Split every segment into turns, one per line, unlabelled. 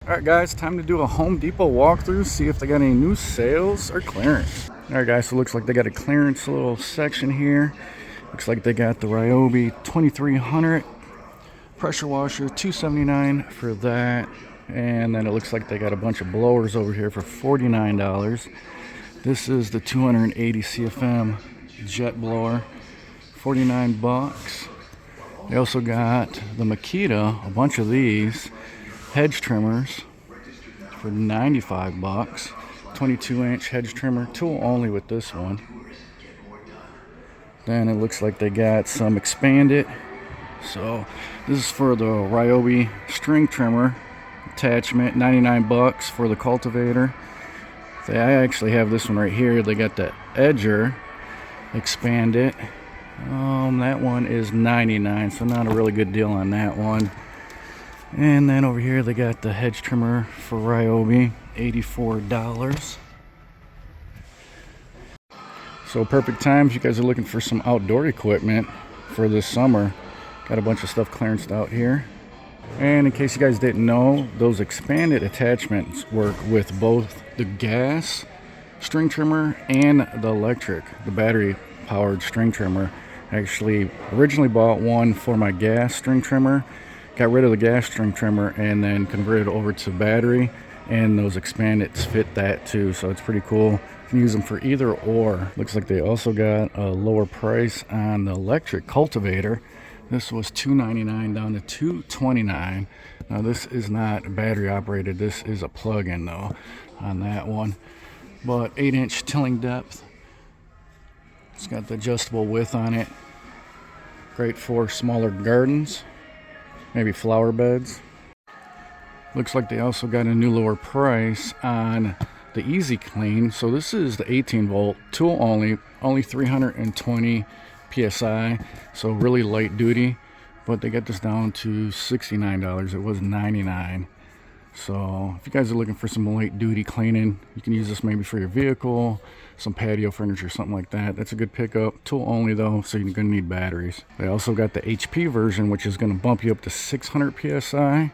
Alright guys, time to do a Home Depot walkthrough, see if they got any new sales or clearance. Alright guys, so it looks like they got a clearance little section here. Looks like they got the Ryobi 2300 pressure washer, $279 for that. And then it looks like they got a bunch of blowers over here for $49. This is the 280 CFM jet blower, 49 bucks. They also got the Makita, a bunch of these hedge trimmers for 95 bucks. 22-inch hedge trimmer, tool only with this one. Then it looks like they got some expanded. So this is for the Ryobi string trimmer attachment, 99 bucks for the cultivator. I actually have this one right here. They got the edger expanded. That one is 99, so not a really good deal on that one. And then over here they got the hedge trimmer for Ryobi, $84. So perfect time if you guys are looking for some outdoor equipment for this summer. Got a bunch of stuff clearanced out here. And in case you guys didn't know, those expanded attachments work with both the gas string trimmer and the electric, the battery powered string trimmer. I actually originally bought one for my gas string trimmer, got rid of the gas string trimmer, and then converted over to battery, and those expandeds fit that too, so it's pretty cool. You can use them for either or. Looks like they also got a lower price on the electric cultivator. This was $299 down to $229. Now this is not battery operated, this is a plug-in though on that one. But 8-inch tilling depth. It's got the adjustable width on it. Great for smaller gardens, maybe flower beds. Looks like they also got a new lower price on the Easy Clean. So this is the 18 volt tool only 320 psi, so really light duty, but they got this down to $69. It was $99. So if you guys are looking for some light duty cleaning, you can use this maybe for your vehicle, some patio furniture, something like that. That's a good pickup. Tool only though, so you're gonna need batteries. They also got the HP version, which is gonna bump you up to 600 psi.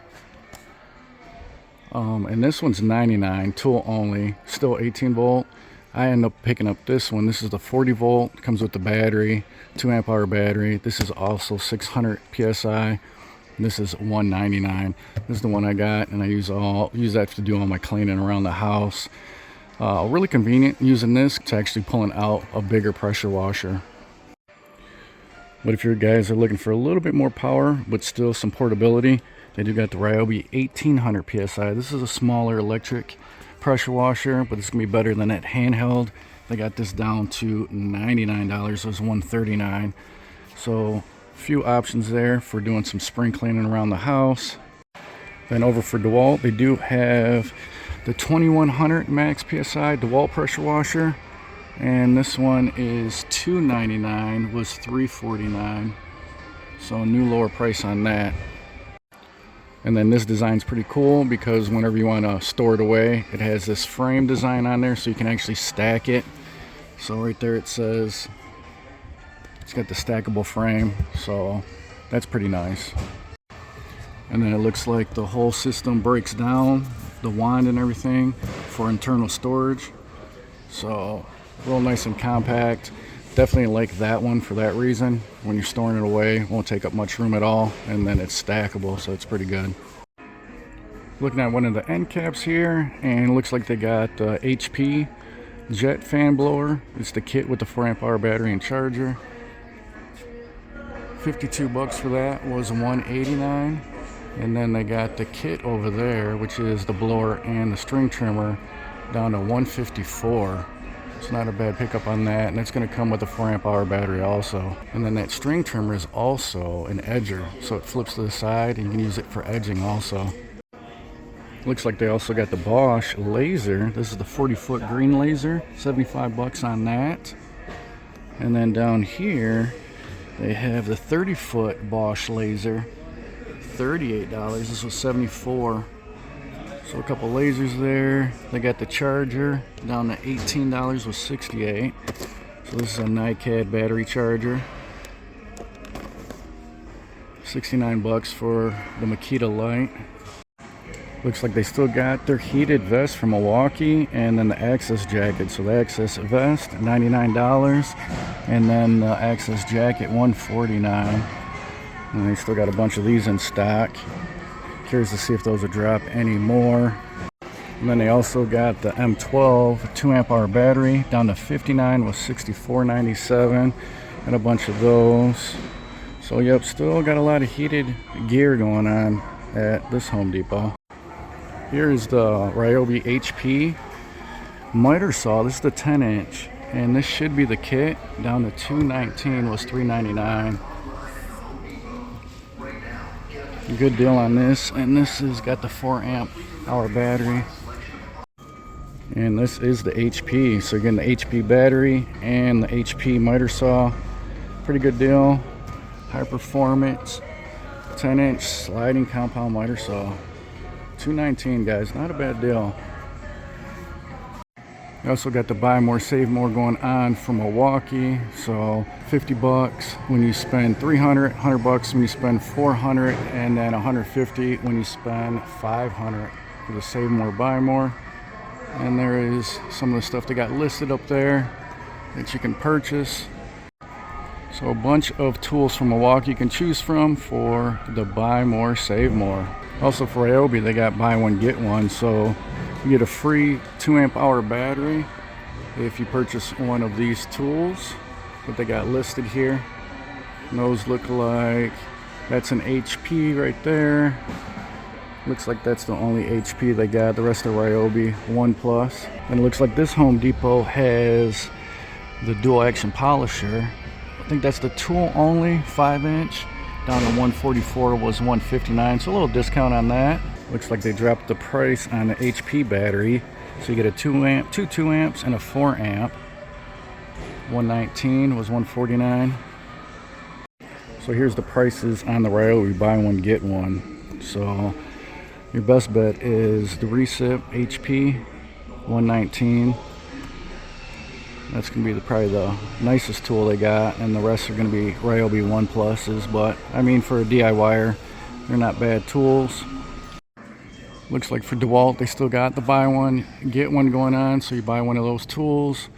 And this one's $99, tool only, still 18 volt. I end up picking up this one. This is the 40 volt, comes with the battery, 2 amp hour battery. This is also 600 psi. This is $199. This is the one I got, and I use that to do all my cleaning around the house. Really convenient using this to actually pulling out a bigger pressure washer. But if your guys are looking for a little bit more power but still some portability, they do got the Ryobi 1800 psi. This is a smaller electric pressure washer, but it's gonna be better than that handheld. They got this down to $99. It was $139. So a few options there for doing some spring cleaning around the house. Then over for Dewalt, they do have the 2100 max psi Dewalt pressure washer, and this one is $299, was $349. So a new lower price on that. And then this design's pretty cool because whenever you want to store it away, it has this frame design on there so you can actually stack it. So right there it says it's got the stackable frame, so that's pretty nice. And then it looks like the whole system breaks down, the wand and everything, for internal storage. So real nice and compact. Definitely like that one for that reason. When you're storing it away, it won't take up much room at all, and then it's stackable, so it's pretty good. Looking at one of the end caps here, and it looks like they got HP jet fan blower. It's the kit with the 4 amp hour battery and charger. 52 bucks for that, was $189. And then they got the kit over there, which is the blower and the string trimmer, down to $154. It's not a bad pickup on that, and it's going to come with a 4 amp hour battery also. And then that string trimmer is also an edger, so it flips to the side and you can use it for edging also. Looks like they also got the Bosch laser. This is the 40-foot green laser, 75 bucks on that. And then down here they have the 30-foot Bosch laser, $38. This was $74. So a couple lasers there. They got the charger down to $18, was $68. So this is a NiCad battery charger. 69 bucks for the Makita light. Looks like they still got their heated vest from Milwaukee, and then the access jacket. So the access vest, $99, and then the access jacket, $149. And they still got a bunch of these in stock. Curious to see if those will drop any more. And then they also got the M12 2 amp hour battery down to 59 with $64.97, and a bunch of those. So yep, still got a lot of heated gear going on at this Home Depot. Here is the Ryobi HP miter saw. This is the 10-inch, and this should be the kit. Down to $219 was $399. Good deal on this, and this has got the 4 amp hour battery. And this is the HP, so you're getting the HP battery and the HP miter saw. Pretty good deal. High performance 10-inch sliding compound miter saw. $219, guys, not a bad deal. You also got the buy more save more going on from Milwaukee. So $50 when you spend $300, $100 when you spend $400, and then $150 when you spend $500 for the save more buy more. And there is some of the stuff they got listed up there that you can purchase. So a bunch of tools from Milwaukee you can choose from for the buy more save more. Also for Ryobi, they got buy one get one, so you get a free 2 amp hour battery if you purchase one of these tools that they got listed here. And those look like, that's an HP right there. Looks like that's the only HP they got. The rest are Ryobi 1 Plus. And it looks like this Home Depot has the dual action polisher. I think that's the tool only 5-inch. Down to $144 was $159, so a little discount on that. Looks like they dropped the price on the HP battery, so you get a 2 amps and a 4 amp. $119 was $149. So here's the prices on the Ryobi buy one get one. So your best bet is the Recip HP, $119. That's going to be probably the nicest tool they got, and the rest are going to be Ryobi 1 Pluses. But I mean, for a DIYer, they're not bad tools. Looks like for Dewalt, they still got the buy one get one going on. So you buy one of those tools,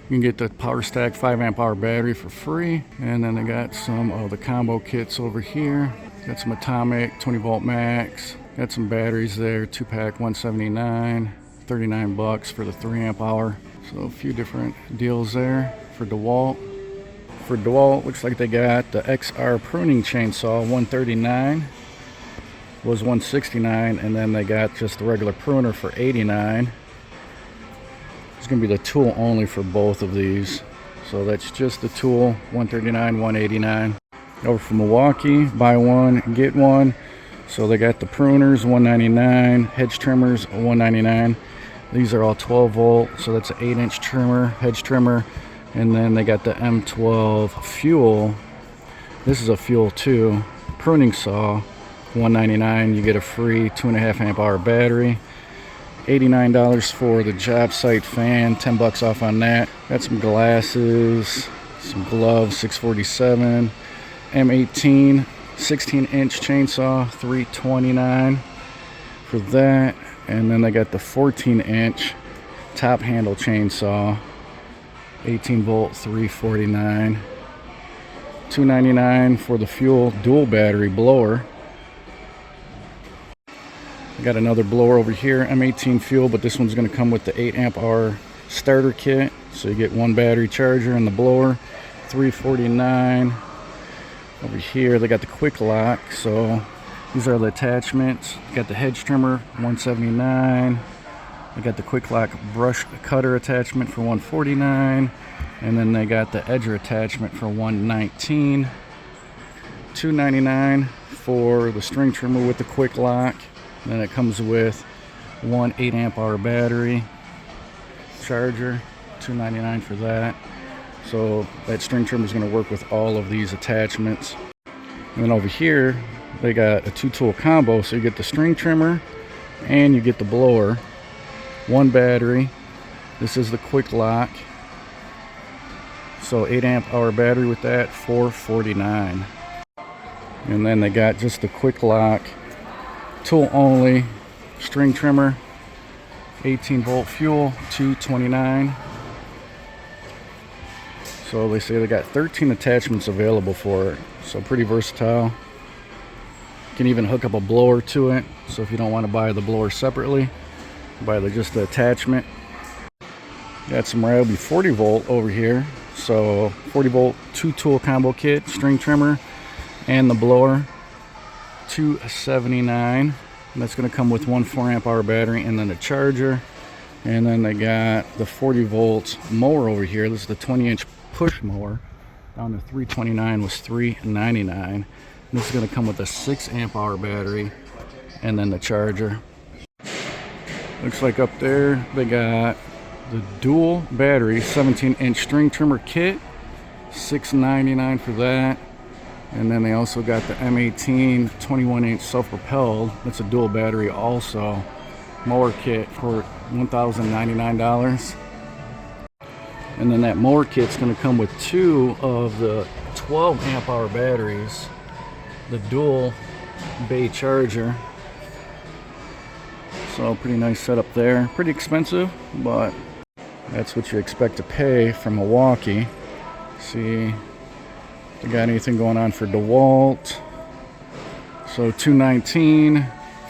you can get the Power Stack 5 amp hour battery for free. And then they got some of the combo kits over here. Got some Atomic 20 volt max. Got some batteries there, 2-pack, $179, $39 for the 3 amp hour. So a few different deals there for Dewalt. For Dewalt, looks like they got the XR pruning chainsaw, $139 was $169, and then they got just the regular pruner for $89. It's gonna be the tool only for both of these. So that's just the tool, $139, $189. Over from Milwaukee, buy one, get one. So they got the pruners, $199, hedge trimmers, $199. These are all 12 volt, so that's an 8-inch trimmer, hedge trimmer. And then they got the M12 fuel. This is a fuel too. Pruning saw, $199. You get a free 2.5 amp hour battery. $89 for the job site fan, $10 off on that. Got some glasses, some gloves, $647. M18 16-inch chainsaw, $329 for that. And then they got the 14-inch top handle chainsaw, 18 volt, $349. $299 for the fuel dual battery blower. I got another blower over here, M18 fuel, but this one's going to come with the 8 amp hour starter kit. So you get one battery charger and the blower, $349. Over here they got the quick lock, so these are the attachments. You got the hedge trimmer, $179. They got the quick lock brush cutter attachment for $149, and then they got the edger attachment for $119. $299 for the string trimmer with the quick lock. And then it comes with one 8 amp hour battery charger, $299 for that. So that string trimmer is going to work with all of these attachments. And then over here they got a 2-tool combo, so you get the string trimmer and you get the blower, one battery. This is the quick lock, so 8 amp hour battery with that, $449. And then they got just the quick lock tool only string trimmer, 18 volt fuel, $229. So they say they got 13 attachments available for it, so pretty versatile. You can even hook up a blower to it, so if you don't want to buy the blower separately, buy just the attachment. Got some Ryobi 40 volt over here, so 40 volt 2-tool combo kit, string trimmer and the blower, $279. And that's going to come with one 4 amp hour battery and then a charger. And then they got the 40 volt mower over here. This is the 20-inch push mower, down to $329, was $399. This is going to come with a 6 amp hour battery and then the charger. Looks like up there they got the dual battery 17-inch string trimmer kit, $699 for that. And then they also got the M18 21-inch self-propelled, that's a dual battery also, mower kit for $1,099. And then that mower kit's going to come with 2 of the 12 amp hour batteries, the dual bay charger. So pretty nice setup there. Pretty expensive, but that's what you expect to pay from Milwaukee. See, they got anything going on for Dewalt. So $219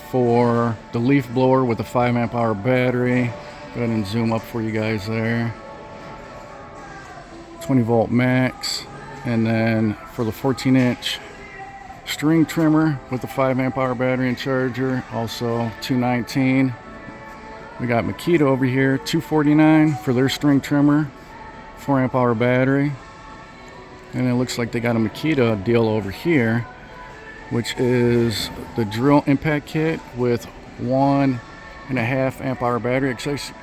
for the leaf blower with a 5 amp hour battery. Go ahead and zoom up for you guys there. 20 volt max. And then for the 14-inch string trimmer with the 5 amp hour battery and charger, also $219. We got Makita over here, $249 for their string trimmer, 4 amp hour battery. And it looks like they got a Makita deal over here, which is the drill impact kit with 1.5 amp hour battery.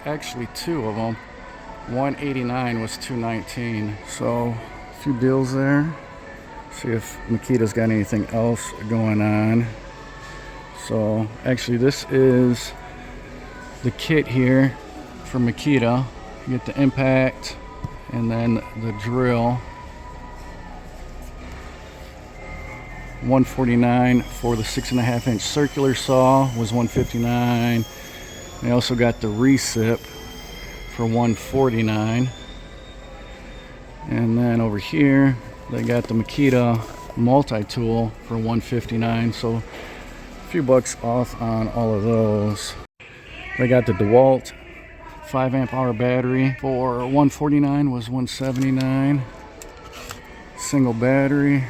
Actually 2 of them. $189 was $219. So a few deals there. See if Makita's got anything else going on. So actually this is the kit here for Makita. You get the impact and then the drill. $149 for the 6.5 inch circular saw, was $159. They also got the recip for $149. And then over here they got the Makita multi-tool for $159. So a few bucks off on all of those. They got the Dewalt 5 amp hour battery for $149, was $179. Single battery.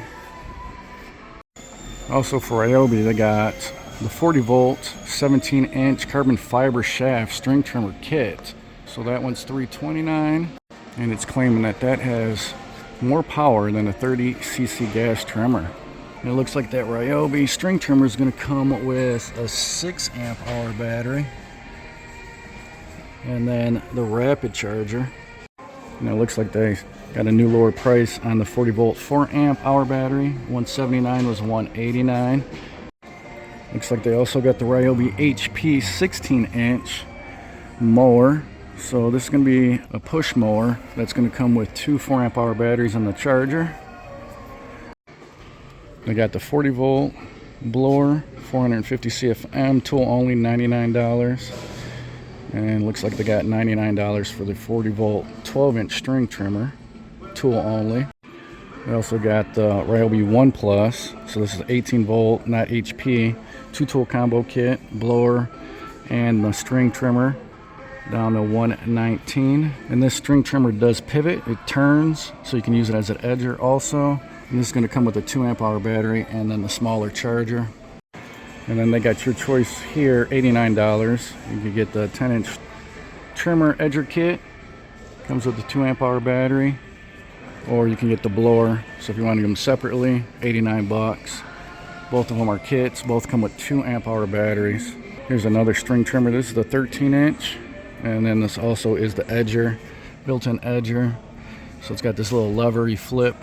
Also for Ryobi, they got the 40 volt 17-inch carbon fiber shaft string trimmer kit. So that one's $329, and it's claiming that that has more power than a 30cc gas trimmer. And it looks like that Ryobi string trimmer is going to come with a 6 amp hour battery and then the rapid charger. And it looks like they got a new lower price on the 40 volt 4 amp hour battery. $179 was $189. Looks like they also got the Ryobi HP 16-inch mower. So this is going to be a push mower that's going to come with 2 4 amp hour batteries and the charger. They got the 40 volt blower, 450 CFM, tool only, $99. And looks like they got $99 for the 40 volt 12-inch string trimmer, tool only. They also got the Ryobi 1 Plus, so this is 18 volt, not HP, 2-tool combo kit, blower, and the string trimmer, down to $119. And this string trimmer does pivot, it turns, so you can use it as an edger also. And this is going to come with a 2 amp hour battery and then the smaller charger. And then they got your choice here, $89. You can get the 10-inch trimmer edger kit, comes with the 2 amp hour battery, or you can get the blower. So if you want to get them separately, 89 bucks. Both of them are kits, both come with 2 amp hour batteries. Here's another string trimmer. This is the 13-inch, and then this also is the edger, built-in edger. So it's got this little lever you flip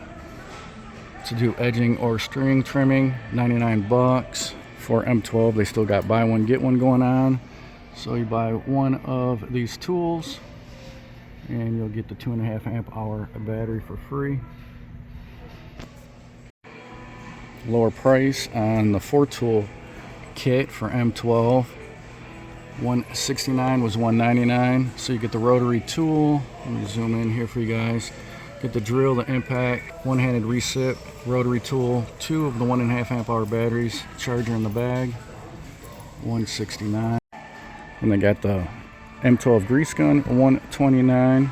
to do edging or string trimming, 99 bucks. For M12, they still got buy one get one going on. So you buy one of these tools and you'll get the 2.5 amp hour battery for free. Lower price on the 4-tool kit for M12. $169 was $199. So you get the rotary tool. Let me zoom in here for you guys. Get the drill, the impact, one-handed recip, rotary tool, 2 of the 1.5 amp hour batteries, charger in the bag, $169. And they got the M12 grease gun, $129.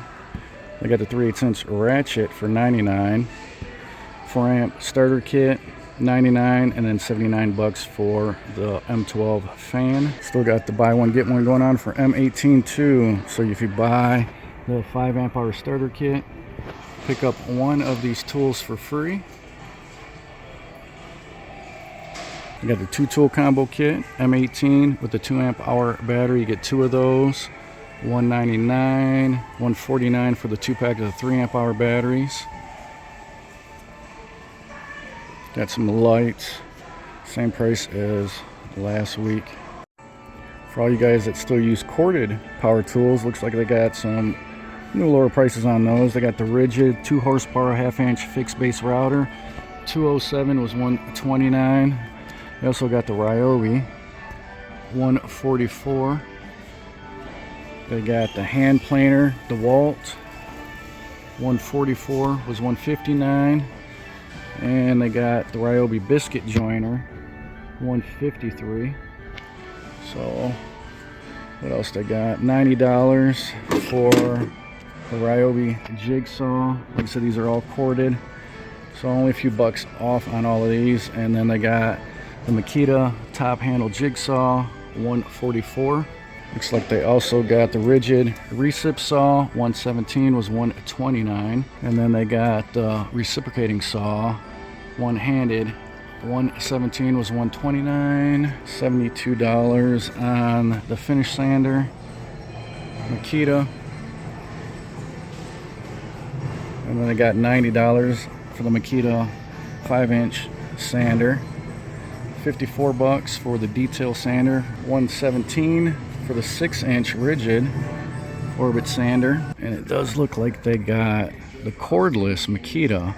They got the 3/8 inch ratchet for $99. 4 amp starter kit, $99, and then $79 for the M12 fan. Still got the buy one get one going on for M18 too. So if you buy the 5 amp hour starter kit, pick up 1 of these tools for free. You got the 2 tool combo kit, M18 with the 2 amp hour battery. You get 2 of those, $199, $149 for the 2-pack of the 3 amp hour batteries. Got some lights, same price as last week. For all you guys that still use corded power tools, looks like they got some new lower prices on those. They got the rigid 2 horsepower 1/2 inch fixed base router, $207 was $129. They also got the Ryobi, $144. They got the hand planer Dewalt, $144 was $159. And they got the Ryobi biscuit joiner, $153. So what else they got? $90 for the Ryobi jigsaw. Like I said, these are all corded, so only a few bucks off on all of these. And then they got the Makita top handle jigsaw, $144. Looks like they also got the rigid recip saw, $117 was $129. And then they got the reciprocating saw, one-handed, $117 was $129. $72 on the finish sander, Makita. And then they got $90 for the Makita 5-inch sander. $54 for the detail sander, $117 for the 6-inch rigid orbit sander. And it does look like they got the cordless Makita.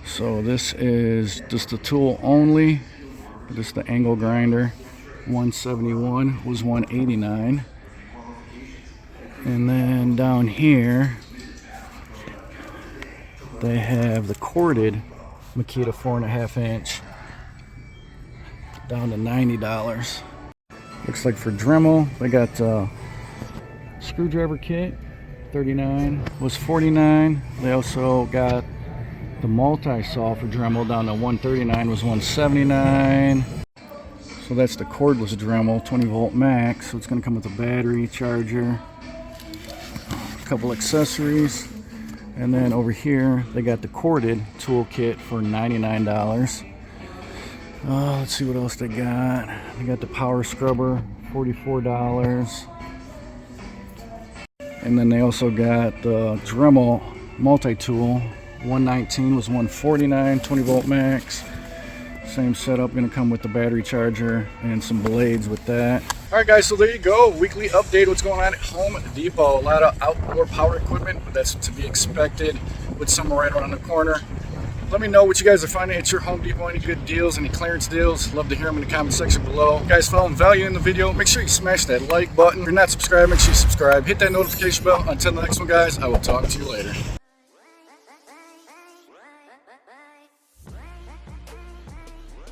So this is just the tool only, just the angle grinder. $171 was $189. And then down here they have the corded Makita 4.5 inch, down to $90. Looks like for Dremel they got screwdriver kit, $39 was $49. They also got the multi-saw for Dremel, down to $139 was $179. So that's the cordless Dremel, 20 volt max. So it's going to come with a battery, charger, a couple accessories. And then over here they got the corded tool kit for $99. Let's see what else they got. They got the power scrubber, $44. And then they also got the Dremel multi-tool, $119 was $149, 20 volt max. Same setup, gonna come with the battery charger and some blades with that. All right guys, so there you go, weekly update what's going on at Home Depot. A lot of outdoor power equipment, but that's to be expected with summer right around the corner. Let me know what you guys are finding at your Home Depot, any good deals, any clearance deals. Love to hear them in the comment section below. If you guys found value in the video, make sure you smash that like button. If you're not subscribed, make sure you subscribe. Hit that notification bell. Until the next one guys, I will talk to you later.